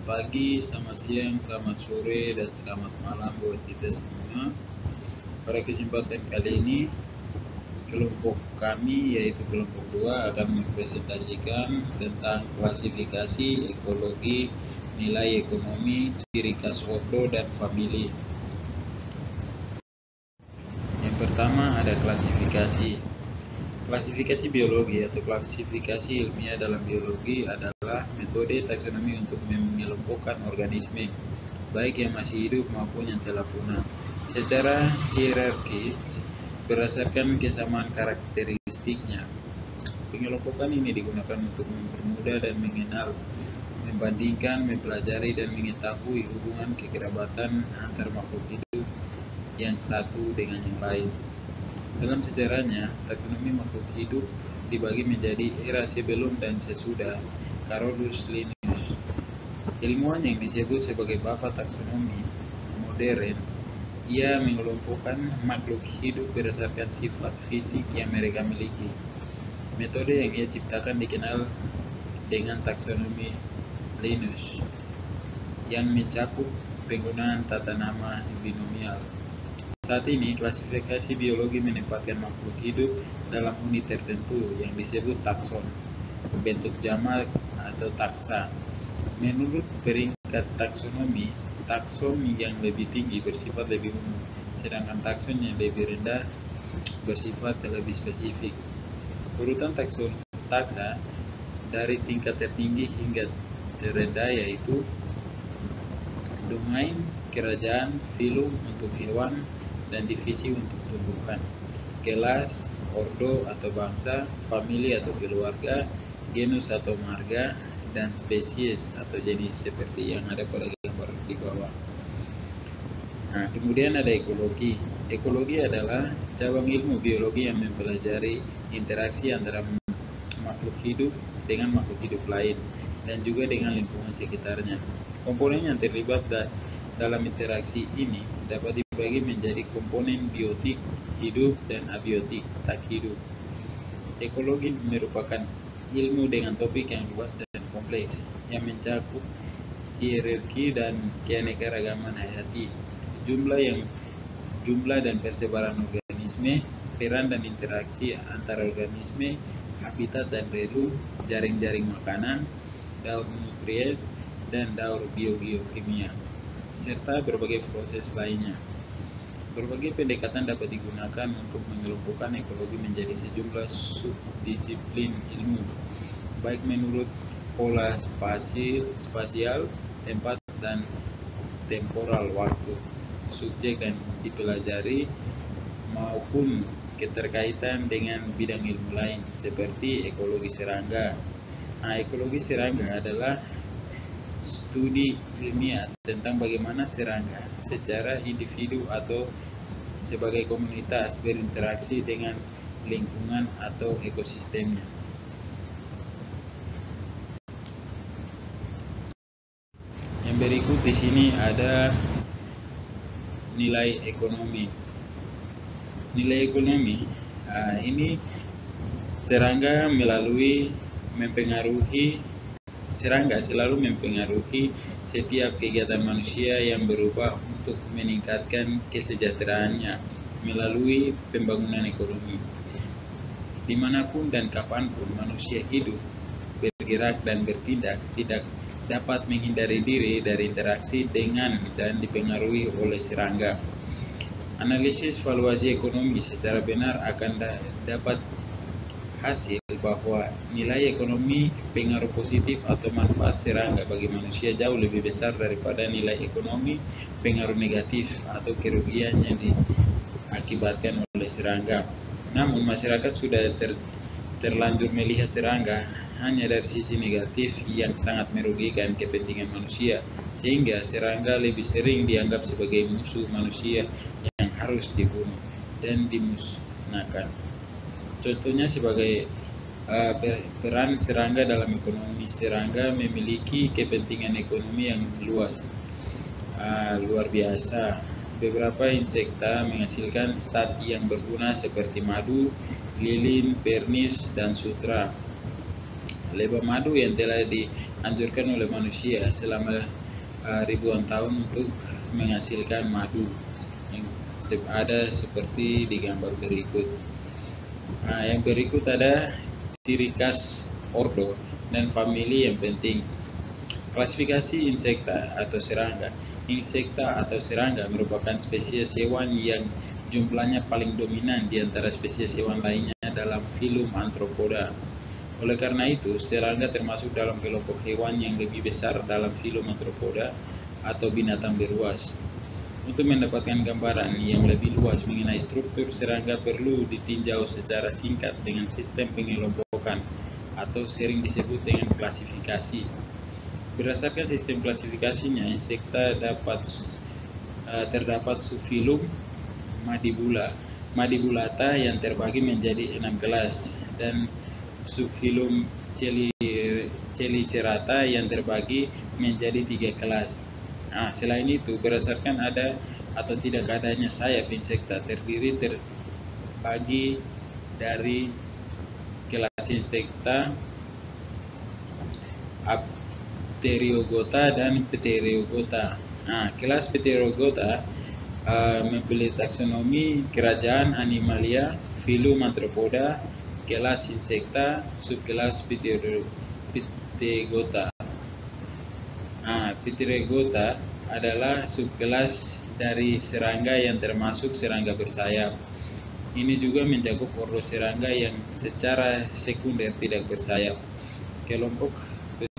pagi, selamat siang, selamat sore, dan selamat malam buat kita semua. Pada kesempatan kali ini, kelompok kami yaitu kelompok 2 akan mempresentasikan tentang klasifikasi, ekologi, nilai ekonomi, ciri khas ordo, dan famili. Yang pertama ada klasifikasi. Klasifikasi biologi atau klasifikasi ilmiah dalam biologi adalah metode taksonomi untuk mengelompokkan organisme, baik yang masih hidup maupun yang telah punah, secara hierarkis berdasarkan kesamaan karakteristiknya. Pengelompokan ini digunakan untuk mempermudah dan mengenal, membandingkan, mempelajari, dan mengetahui hubungan kekerabatan antar makhluk hidup yang satu dengan yang lain. Dalam sejarahnya, taksonomi makhluk hidup dibagi menjadi era sebelum dan sesudah Carolus Linnaeus. Ilmuwan yang disebut sebagai bapak taksonomi modern, ia mengelompokkan makhluk hidup berdasarkan sifat fisik yang mereka miliki. Metode yang ia ciptakan dikenal dengan taksonomi Linnaeus, yang mencakup penggunaan tata nama binomial. Saat ini, klasifikasi biologi menempatkan makhluk hidup dalam unit tertentu yang disebut takson, bentuk jamak atau taksa. Menurut peringkat taksonomi, takson yang lebih tinggi bersifat lebih umum, sedangkan takson yang lebih rendah bersifat lebih spesifik. Urutan taksa dari tingkat tertinggi hingga terendah yaitu domain, kerajaan, filum untuk hewan, dan divisi untuk tumbuhan, kelas, ordo atau bangsa, famili atau keluarga, genus atau marga, dan spesies atau jenis seperti yang ada pada gambar di bawah. Nah, kemudian ada ekologi. Ekologi adalah cabang ilmu biologi yang mempelajari interaksi antara makhluk hidup dengan makhluk hidup lain dan juga dengan lingkungan sekitarnya. Komponen yang terlibat dalam interaksi ini dapat dibagi menjadi komponen biotik hidup dan abiotik tak hidup. Ekologi merupakan ilmu dengan topik yang luas dan kompleks yang mencakup hierarki dan keanekaragaman hayati, jumlah dan persebaran organisme, peran dan interaksi antar organisme, habitat dan relung, jaring-jaring makanan, daur nutrien, dan daur biogeokimia, serta berbagai proses lainnya. Berbagai pendekatan dapat digunakan untuk mengelompokkan ekologi menjadi sejumlah subdisiplin ilmu, baik menurut pola spasial, tempat, dan temporal waktu, subjek dan dipelajari, maupun keterkaitan dengan bidang ilmu lain seperti ekologi serangga. Nah, ekologi serangga adalah studi ilmiah tentang bagaimana serangga secara individu atau sebagai komunitas berinteraksi dengan lingkungan atau ekosistemnya. Yang berikut di sini ada nilai ekonomi. Nilai ekonomi ini serangga selalu mempengaruhi setiap kegiatan manusia yang berubah untuk meningkatkan kesejahteraannya melalui pembangunan ekonomi. Dimanapun dan kapanpun manusia hidup, bergerak, dan bertindak, tidak dapat menghindari diri dari interaksi dengan dan dipengaruhi oleh serangga. Analisis valuasi ekonomi secara benar akan dapat hasil bahwa nilai ekonomi pengaruh positif atau manfaat serangga bagi manusia jauh lebih besar daripada nilai ekonomi pengaruh negatif atau kerugian yang diakibatkan oleh serangga. Namun masyarakat sudah terlanjur melihat serangga hanya dari sisi negatif yang sangat merugikan kepentingan manusia, sehingga serangga lebih sering dianggap sebagai musuh manusia yang harus dibunuh dan dimusnahkan. Contohnya sebagai peran serangga dalam ekonomi. Serangga memiliki kepentingan ekonomi yang luas, luar biasa. Beberapa insekta menghasilkan zat yang berguna seperti madu, lilin, pernis, dan sutra. Lebah madu yang telah dianjurkan oleh manusia selama ribuan tahun untuk menghasilkan madu yang ada seperti di gambar berikut. Nah, yang berikut ada ciri khas ordo dan famili yang penting. Klasifikasi insekta atau serangga. Insekta atau serangga merupakan spesies hewan yang jumlahnya paling dominan di antara spesies hewan lainnya dalam filum Arthropoda. Oleh karena itu, serangga termasuk dalam kelompok hewan yang lebih besar dalam filum Arthropoda atau binatang beruas. Untuk mendapatkan gambaran yang lebih luas mengenai struktur serangga perlu ditinjau secara singkat dengan sistem pengelompokan atau sering disebut dengan klasifikasi. Berdasarkan sistem klasifikasinya, insekta terdapat subfilum Mandibulata yang terbagi menjadi 6 kelas dan subfilum Chelicerata yang terbagi menjadi 3 kelas. Nah, selain itu, berdasarkan ada atau tidak adanya sayap insekta terbagi dari kelas insekta Pteriogota dan Pteriogota. Nah, kelas Pteriogota memiliki taksonomi kerajaan Animalia, filum Arthropoda, kelas insekta, subkelas Pteriogota. Nah, Pteriogota adalah subkelas dari serangga yang termasuk serangga bersayap. Ini juga mencakup ordo serangga yang secara sekunder tidak bersayap. Kelompok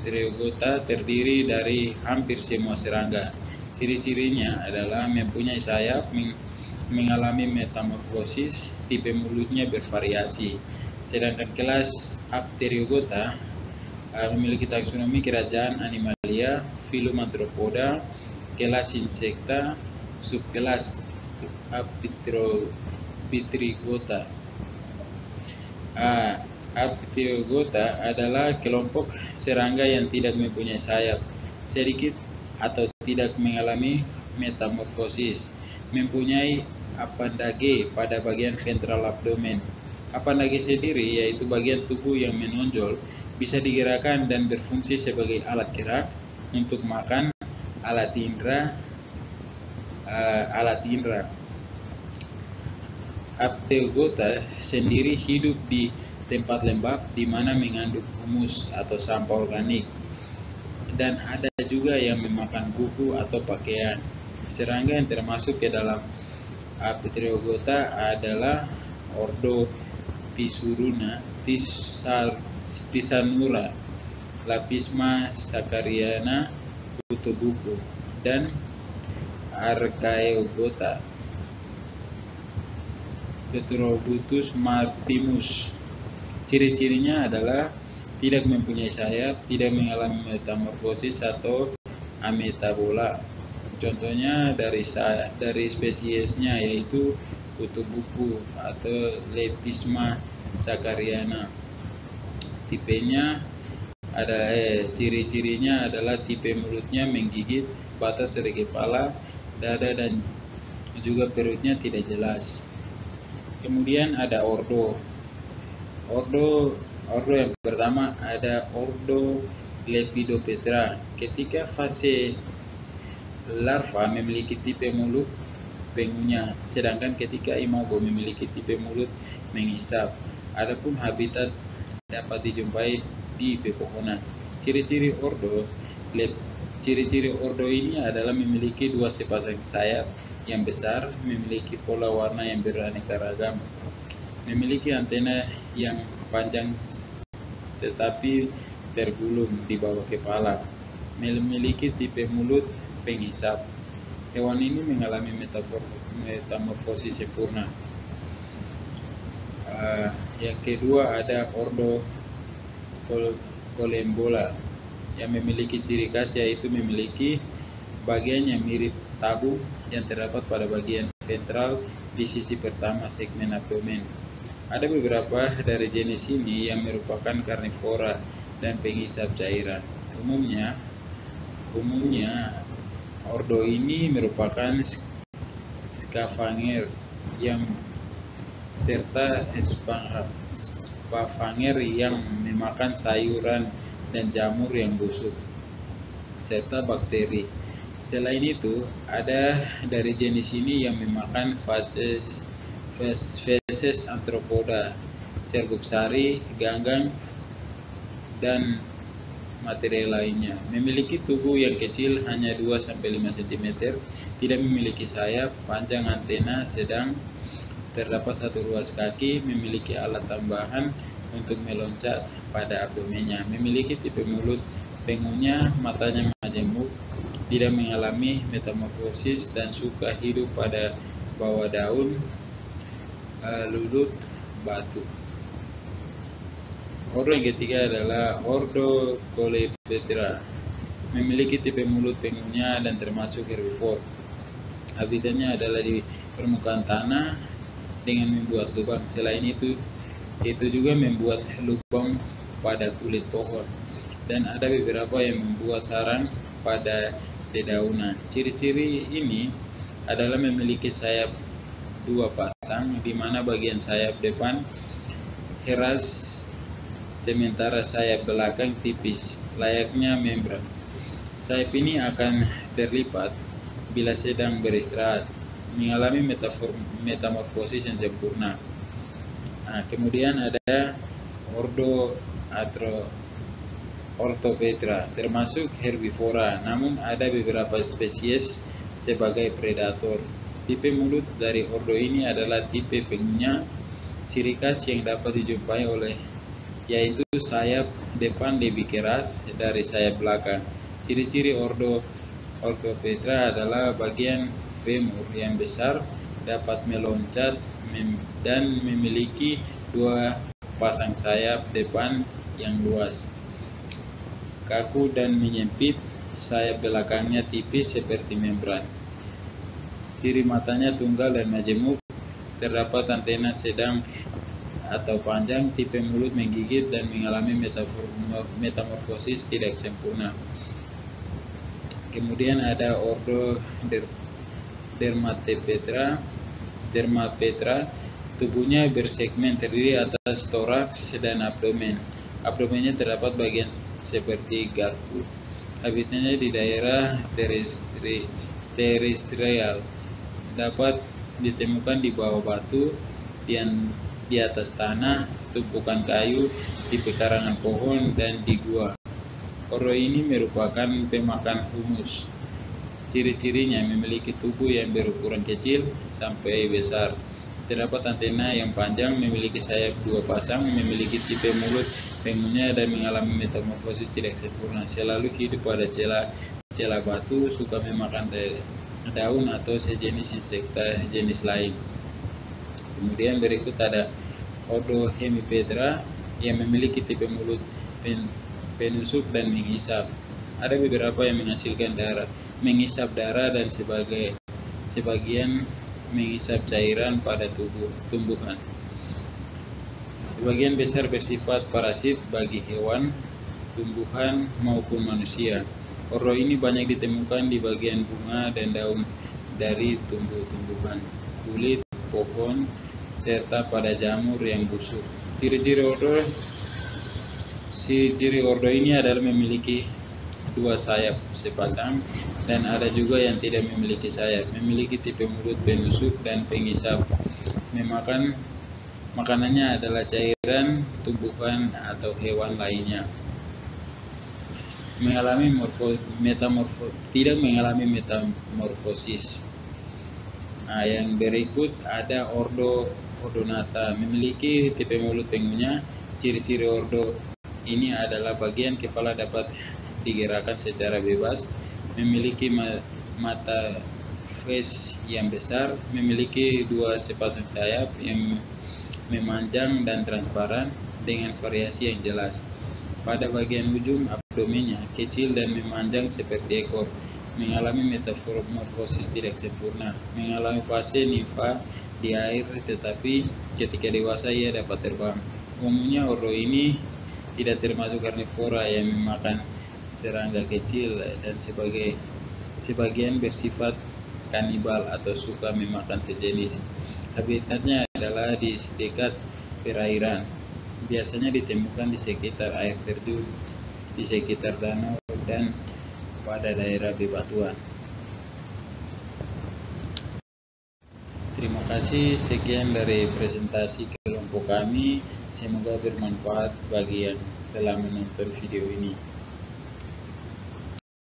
Pteriogota terdiri dari hampir semua serangga. Ciri-cirinya adalah mempunyai sayap, mengalami metamorfosis, tipe mulutnya bervariasi. Sedangkan kelas Pteriogota memiliki taksonomi kerajaan Animalia, filum Arthropoda, kelas insekta, subkelas Pteriogota. Pteriogota adalah kelompok serangga yang tidak mempunyai sayap, sedikit atau tidak mengalami metamorfosis, mempunyai apandage pada bagian ventral abdomen. Apandage sendiri yaitu bagian tubuh yang menonjol, bisa digerakkan dan berfungsi sebagai alat gerak untuk makan, alat indera. Pteriogota sendiri hidup di tempat lembab di mana mengandung humus atau sampah organik, dan ada juga yang memakan buku atau pakaian. Serangga yang termasuk ke dalam Pteriogota adalah ordo Tisanura, Lapisma Sakariana, Kutubuku, dan Archaeogota, Petrobutus martimus. Ciri-cirinya adalah tidak mempunyai sayap, tidak mengalami metamorfosis atau ametabola. Contohnya dari spesiesnya yaitu Kutubuku atau Lepisma Sakariana. Tipenya ada ciri-cirinya adalah tipe mulutnya menggigit, batas dari kepala, dada, dan juga perutnya tidak jelas. Kemudian ada ordo yang pertama ada ordo Lepidoptera. Ketika fase larva memiliki tipe mulut pengunyah, sedangkan ketika imago memiliki tipe mulut menghisap. Adapun habitat dapat dijumpai di pepohonan. Ciri-ciri ordo ini adalah memiliki 2 sepasang sayap yang besar, memiliki pola warna yang beraneka ragam, memiliki antena yang panjang tetapi tergulung di bawah kepala, memiliki tipe mulut penghisap. Hewan ini mengalami metamorfosis sempurna. Yang kedua ada ordo Collembola yang memiliki ciri khas yaitu memiliki bagian yang mirip tabung yang terdapat pada bagian ventral di sisi pertama segmen abdomen. Ada beberapa dari jenis ini yang merupakan karnivora dan penghisap cairan. Umumnya ordo ini merupakan scavenger yang serta spavenger yang memakan sayuran dan jamur yang busuk, serta bakteri. Selain itu, ada dari jenis ini yang memakan feses arthropoda, serbuk sari, ganggang, dan materi lainnya. Memiliki tubuh yang kecil hanya 2-5 cm, tidak memiliki sayap, panjang antena sedang, terdapat satu ruas kaki, memiliki alat tambahan untuk meloncat pada abdomennya, memiliki tipe mulut pengunya, matanya majemuk, tidak mengalami metamorfosis dan suka hidup pada bawah daun, lulut, batu. Ordo yang ketiga adalah Ordo Coleoptera. Memiliki tipe mulut pengunya dan termasuk herbivor. Habitatnya adalah di permukaan tanah dengan membuat lubang. Selain itu juga membuat lubang pada kulit pohon. Dan ada beberapa yang membuat sarang pada dedaunan. Ciri-ciri ini adalah memiliki sayap 2 pasang, di mana bagian sayap depan keras sementara sayap belakang tipis, layaknya membran. Sayap ini akan terlipat bila sedang beristirahat, mengalami metamorfosis yang sempurna. Kemudian ada Ordo Orthoptera, termasuk herbivora, namun ada beberapa spesies sebagai predator. Tipe mulut dari ordo ini adalah tipe pengunya. Ciri khas yang dapat dijumpai yaitu sayap depan lebih keras dari sayap belakang. Ciri-ciri ordo Orthoptera adalah bagian femur yang besar, dapat meloncat dan memiliki 2 pasang sayap depan yang luas, kaku dan menyempit, sayap belakangnya tipis seperti membran. Ciri matanya tunggal dan majemuk, terdapat antena sedang atau panjang, tipe mulut menggigit dan mengalami metamorfosis tidak sempurna. Kemudian ada Ordo Dermapetra. Tubuhnya bersegmen, terdiri atas toraks dan abdomen. Abdomennya terdapat bagian seperti garpu. Habitatnya di daerah terestrial, dapat ditemukan di bawah batu, di atas tanah, tumpukan kayu, di pekarangan pohon, dan di gua. Ordo ini merupakan pemakan humus. Ciri-cirinya memiliki tubuh yang berukuran kecil sampai besar, terdapat antena yang panjang, memiliki sayap 2 pasang, memiliki tipe mulut pengunya dan mengalami metamorfosis tidak sempurna. Selalu hidup pada celah batu, suka memakan daun atau sejenis insekta jenis lain. Kemudian berikut ada Ordo Hemiptera yang memiliki tipe mulut penusuk dan menghisap. Ada beberapa yang mengisap darah dan sebagian mengisap cairan pada tumbuhan. Sebagian besar bersifat parasit bagi hewan, tumbuhan maupun manusia. Ordo ini banyak ditemukan di bagian bunga dan daun dari tumbuh-tumbuhan, kulit pohon, serta pada jamur yang busuk. Ciri-ciri ordo ini adalah memiliki 2 sayap sepasang, dan ada juga yang tidak memiliki sayap. Memiliki tipe mulut penusuk dan pengisap. Makanannya adalah cairan, tumbuhan, atau hewan lainnya. Tidak mengalami metamorfosis. Yang berikut ada Ordo Ordonata, memiliki tipe mulut pengunya. Ciri-ciri ordo ini adalah bagian kepala dapat digerakkan secara bebas, memiliki mata face yang besar, memiliki 2 sepasang sayap yang memanjang dan transparan dengan variasi yang jelas. Pada bagian ujung abdomennya kecil dan memanjang seperti ekor, mengalami metamorfosis tidak sempurna, mengalami fase nimfa di air, tetapi ketika dewasa ia dapat terbang. Umumnya ordo ini tidak termasuk karnivora yang memakan serangga kecil, dan sebagian bersifat kanibal atau suka memakan sejenis. Habitatnya adalah di dekat perairan, biasanya ditemukan di sekitar air terjun, di sekitar danau dan pada daerah bebatuan. Terima kasih, sekian dari presentasi kelompok kami. Semoga bermanfaat bagi yang telah menonton video ini.